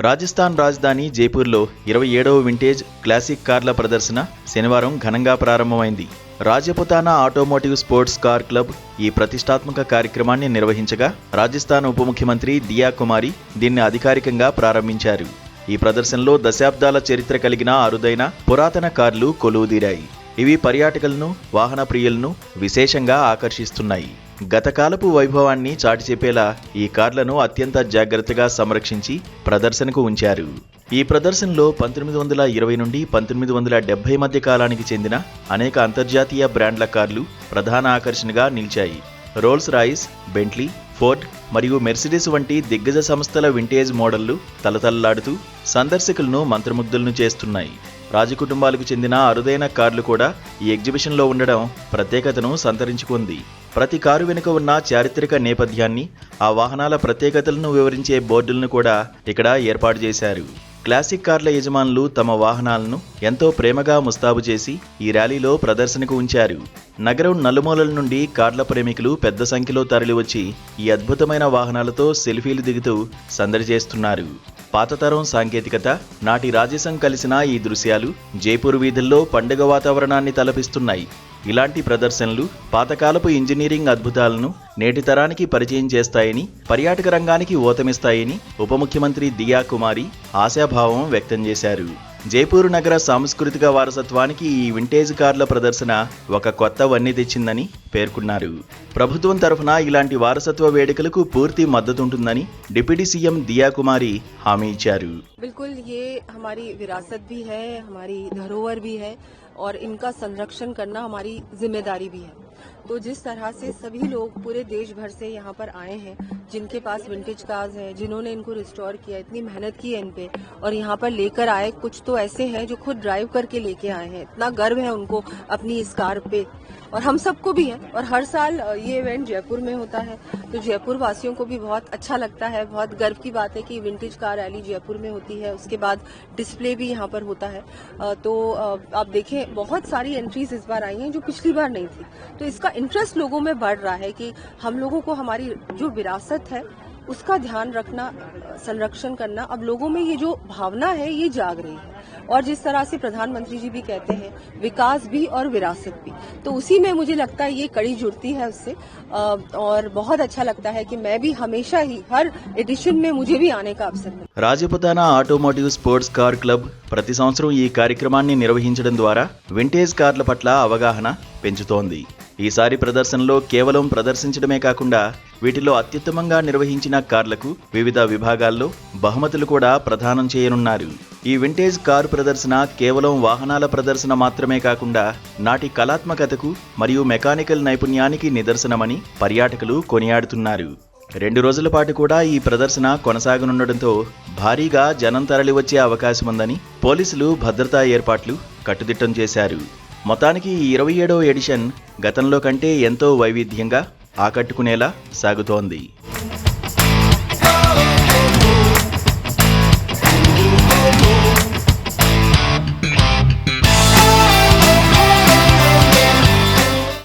రాజస్థాన్ రాజధాని జైపూర్లో 27వ vintage classic కార్ల ప్రదర్శన శనివారం ఘనంగా ప్రారంభమైంది. Rajputana automotive sports car club ఈ ప్రతిష్టాత్మక కార్యక్రమాన్ని నిర్వహించగా రాజస్థాన్ ఉప ముఖ్యమంత్రి దియా కుమారి దీన్ని అధికారికంగా ప్రారంభించారు. ఈ ప్రదర్శనలో దశాబ్దాల చరిత్ర కలిగిన అరుదైన పురాతన కార్లు కొలువుదీరాయి. ఇవి పర్యాటకులను, వాహన ప్రియులను విశేషంగా ఆకర్షిస్తున్నాయి. గతకాలపు వైభవాన్ని చాటి చెప్పేలా ఈ కార్లను అత్యంత జాగ్రత్తగా సంరక్షించి ప్రదర్శనకు ఉంచారు. ఈ ప్రదర్శనలో 1920 నుండి 1970 మధ్య కాలానికి చెందిన అనేక అంతర్జాతీయ బ్రాండ్ల కార్లు ప్రధాన ఆకర్షణగా నిలిచాయి. రోల్స్ రాయిస్, బెంట్లీ, ఫోర్డ్ మరియు మెర్సిడెస్ వంటి దిగ్గజ సంస్థల వింటేజ్ మోడళ్లు తలతలలాడుతూ సందర్శకులను మంత్రముగ్ధులను చేస్తున్నాయి. రాజకుటుంబాలకు చెందిన అరుదైన కార్లు కూడా ఈ ఎగ్జిబిషన్లో ఉండడం ప్రత్యేకతను సంతరించుకుంది. ప్రతి కారు వెనుక ఉన్న చారిత్రక నేపథ్యాన్ని, ఆ వాహనాల ప్రత్యేకతలను వివరించే బోర్డులను కూడా ఇక్కడ ఏర్పాటు చేశారు. క్లాసిక్ కార్ల యజమానులు తమ వాహనాలను ఎంతో ప్రేమగా ముస్తాబు చేసి ఈ ర్యాలీలో ప్రదర్శనకు ఉంచారు. నగరం నలుమూలల నుండి కార్ల ప్రేమికులు పెద్ద సంఖ్యలో తరలివచ్చి ఈ అద్భుతమైన వాహనాలతో సెల్ఫీలు దిగుతూ సందడి చేస్తున్నారు. పాతతరం సాంకేతికత, నాటి రాజసం కలిసిన ఈ దృశ్యాలు జైపూర్ వీధుల్లో పండుగ వాతావరణాన్ని తలపిస్తున్నాయి. ఇలాంటి ప్రదర్శనలు పాతకాలపు ఇంజనీరింగ్ అద్భుతాలను నేటి తరానికి పరిచయం చేస్తాయని, పర్యాటక రంగానికి ఊతమిస్తాయని ఉప ముఖ్యమంత్రి దియా కుమారి ఆశాభావం వ్యక్తం చేశారు. జైపూర్ నగర సాంస్కృతిక వారసత్వానికి ఈ వింటేజ్ కార్ల ప్రదర్శన ఒక కొత్త వన్నె తెచ్చిందని పేర్కొన్నారు. ప్రభుత్వం తరఫున ఇలాంటి వారసత్వ వేడుకలకు పూర్తి మద్దతుంటుందని డిప్యూటీ సీఎం దియా కుమారి హామీ ఇచ్చారు. बिल्कुल, ये हमारी विरासत भी है, हमारी धरोहर भी है और इनका संरक्षण करना हमारी जिम्मेदारी भी है। तो जिस तरह से सभी लोग पूरे देश भर से यहाँ पर आए हैं, जिनके पास विंटेज कार्स हैं, जिन्होंने इनको रिस्टोर किया, इतनी मेहनत की है इन पे और यहाँ पर लेकर आए, कुछ तो ऐसे हैं जो खुद ड्राइव करके लेके आए हैं। इतना गर्व है उनको अपनी इस कार पे और हम सबको भी है। और हर साल ये इवेंट जयपुर में होता है, तो जयपुर वासियों को भी बहुत अच्छा लगता है। बहुत गर्व की बात है कि विंटेज कार रैली जयपुर में होती है, उसके बाद डिस्प्ले भी यहाँ पर होता है। तो आप देखें, बहुत सारी एंट्रीज इस बार आई हैं जो पिछली बार नहीं थी। तो इसका इंटरेस्ट लोगों में बढ़ रहा है कि हम लोगों को हमारी जो विरासत है उसका ध्यान रखना, संरक्षण करना, अब लोगों में ये जो भावना है ये जाग रही है। और जिस तरह से प्रधानमंत्री जी भी कहते हैं, विकास भी और विरासत भी, तो उसी में मुझे लगता है ये कड़ी जुड़ती है उससे। और बहुत अच्छा लगता है कि मैं भी हमेशा ही हर एडिशन में मुझे भी आने का अवसर मिला। Rajputana automotive sports car club ప్రతి సంవత్సరం ఈ కార్యక్రమాన్ని నిర్వహించడం ద్వారా వింటేజ్ కార్ల పట్ల అవగాహన పెంచుతోంది. ఈసారి ప్రదర్శనలో కేవలం ప్రదర్శించడమే కాకుండా వీటిలో అత్యుత్తమంగా నిర్వహించిన కార్లకు వివిధ విభాగాల్లో బహుమతులు కూడా ప్రదానం చేయనున్నారు. ఈ వింటేజ్ కారు ప్రదర్శన కేవలం వాహనాల ప్రదర్శన మాత్రమే కాకుండా నాటి కళాత్మకతకు మరియు మెకానికల్ నైపుణ్యానికి నిదర్శనమని పర్యాటకులు కొనియాడుతున్నారు. 2 రోజుల పాటు కూడా ఈ ప్రదర్శన కొనసాగనుండటంతో భారీగా జనం తరలివచ్చే అవకాశముందని పోలీసులు భద్రతా ఏర్పాట్లు కట్టుదిట్టం చేశారు. మొత్తానికి ఈ 27వ ఎడిషన్ గతంలో కంటే ఎంతో వైవిధ్యంగా ఆకట్టుకునేలా సాగుతోంది.